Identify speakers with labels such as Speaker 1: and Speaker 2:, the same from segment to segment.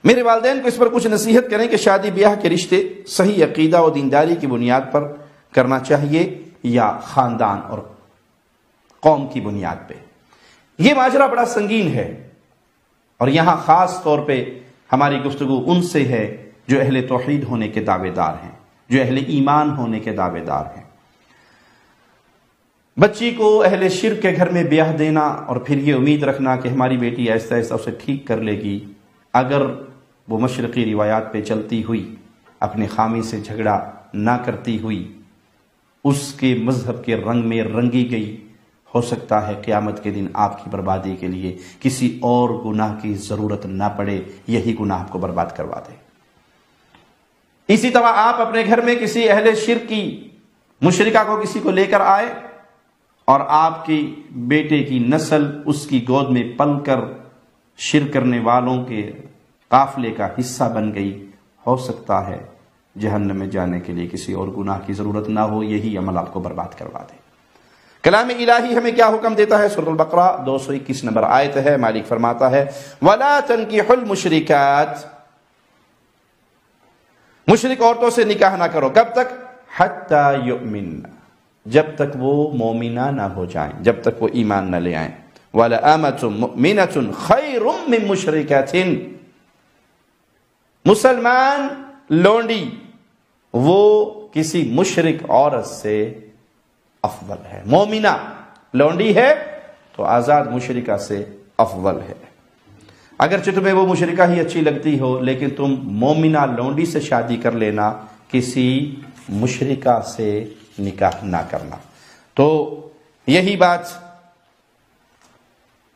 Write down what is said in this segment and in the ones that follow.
Speaker 1: میرے والدین کو اس پر کچھ نصیحت کریں کہ شادی بیاہ کے رشتے صحیح عقیدہ و دینداری کی بنیاد پر کرنا چاہیے یا خاندان اور قوم کی بنیاد پہ۔ یہ ماجرا بڑا سنگین ہے، اور یہاں خاص طور پہ ہماری گفتگو ان سے ہے جو اہل توحید ہونے کے دعوے دار ہیں، جو اہل ایمان ہونے کے دعوے دار ہیں۔ بچی کو اہل شرک کے گھر میں بیاہ دینا اور پھر یہ امید رکھنا کہ ہماری بیٹی آہستہ آہستہ اسے ٹھیک کر لے گی، اگر وہ مشرقی روایات پہ چلتی ہوئی، اپنے خامی سے جھگڑا نہ کرتی ہوئی، اس کے مذہب کے رنگ میں رنگی گئی، ہو سکتا ہے قیامت کے دن آپ کی بربادی کے لیے کسی اور گناہ کی ضرورت نہ پڑے، یہی گناہ آپ کو برباد کروا دے۔ اسی طرح آپ اپنے گھر میں کسی اہل شرک کی مشرکہ کو کسی کو لے کر آئے اور آپ کی بیٹے کی نسل اس کی گود میں پل کر شرک کرنے والوں کے قافلے کا حصہ بن گئی، ہو سکتا ہے جہنم میں جانے کے لیے کسی اور گناہ کی ضرورت نہ ہو، یہی عمل آپ کو برباد کروا دے۔ کلام الہی ہمیں کیا حکم دیتا ہے؟ سورۃ البقرہ 221 نمبر آیت ہے، مالک فرماتا ہے وَلَا تَنْكِحُوا الْمُشْرِكَاتِ، مشرک عورتوں سے نکاح نہ کرو، کب تک؟ حَتَّى يُؤْمِنَّ، جب تک وہ مومنہ نہ ہو جائیں، جب تک وہ ایمان نہ لے آئیں۔ وَلَأَمَةٌ مُؤْمِنَةٌ خَيْرٌ مِّن مُشْرِكَةٍ، مسلمان لونڈی وہ کسی مشرک عورت سے افضل ہے۔ مومنہ لونڈی ہے تو آزاد مشرکہ سے افضل ہے۔ اگرچہ تمہیں وہ مشرکہ ہی اچھی لگتی ہو، لیکن تم مومنہ لونڈی سے شادی کر لینا، کسی مشرکہ سے نکاح نہ کرنا۔ تو یہی بات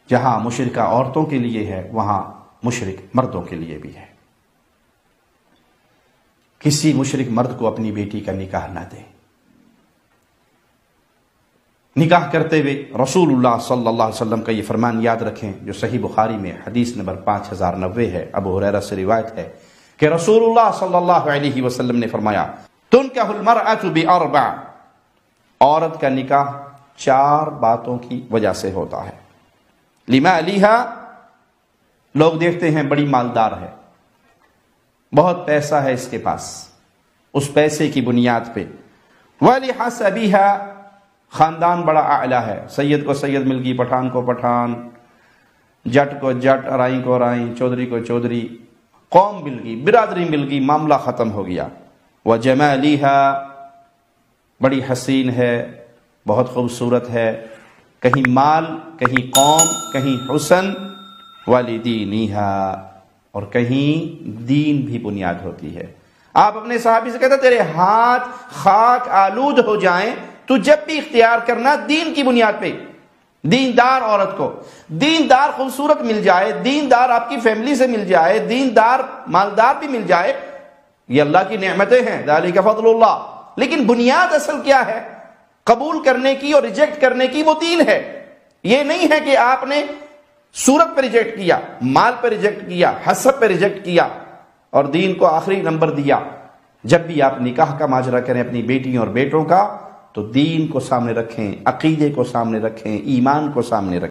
Speaker 1: جہاں مشرکہ عورتوں کے لیے ہے، وہاں مشرک مردوں کے لیے بھی ہے۔ کسی مشرک مرد کو اپنی بیٹی کا نکاح نہ دیں۔ نکاح کرتے ہوئے رسول اللہ صلی اللہ علیہ وسلم کا یہ فرمان یاد رکھیں، جو صحیح بخاری میں حدیث نمبر 5090 ہے، ابو ہریرہ سے روایت ہے کہ رسول اللہ صلی اللہ علیہ وسلم نے فرمایا تنکح المرأة بأربع، عورت کا نکاح 4 باتوں کی وجہ سے ہوتا ہے۔ لمالها، لوگ دیکھتے ہیں بڑی مالدار ہے، بہت پیسہ ہے اس کے پاس، اس پیسے کی بنیاد پہ۔ ولحسبها، خاندان بڑا اعلیٰ ہے، سید کو سید مل گئی، پٹھان کو پٹھان، جٹ کو جٹ، ارائی کو ارائی، چودھری کو چودھری، قوم مل گئی، برادری مل گئی، معاملہ ختم ہو گیا۔ وجمالها، بڑی حسین ہے، بہت خوبصورت ہے، کہیں مال، کہیں قوم، کہیں حسن۔ ولدینها، اور کہیں دین بھی بنیاد ہوتی ہے۔ آپ اپنے صحابی سے کہتے ہیں تیرے ہاتھ خاک آلود ہو جائیں تو جب بھی اختیار کرنا دین کی بنیاد پہ۔ دیندار عورت کو دیندار خوبصورت مل جائے، دیندار آپ کی فیملی سے مل جائے، دیندار مالدار بھی مل جائے، یہ اللہ کی نعمتیں ہیں، ذالک فضل اللہ۔ لیکن بنیاد اصل کیا ہے؟ قبول کرنے کی اور ریجیکٹ کرنے کی، وہ دین ہے۔ یہ نہیں ہے کہ آپ نے صورت پہ ریجیکٹ کیا، مال پہ ریجیکٹ کیا، حسب پہ ریجیکٹ کیا اور دین کو آخری نمبر دیا۔ جب بھی آپ نکاح کا ماجرا کریں اپنی بیٹیوں اور بیٹوں کا، تو دین کو سامنے رکھیں، عقیدے کو سامنے رکھیں، ایمان کو سامنے رکھیں۔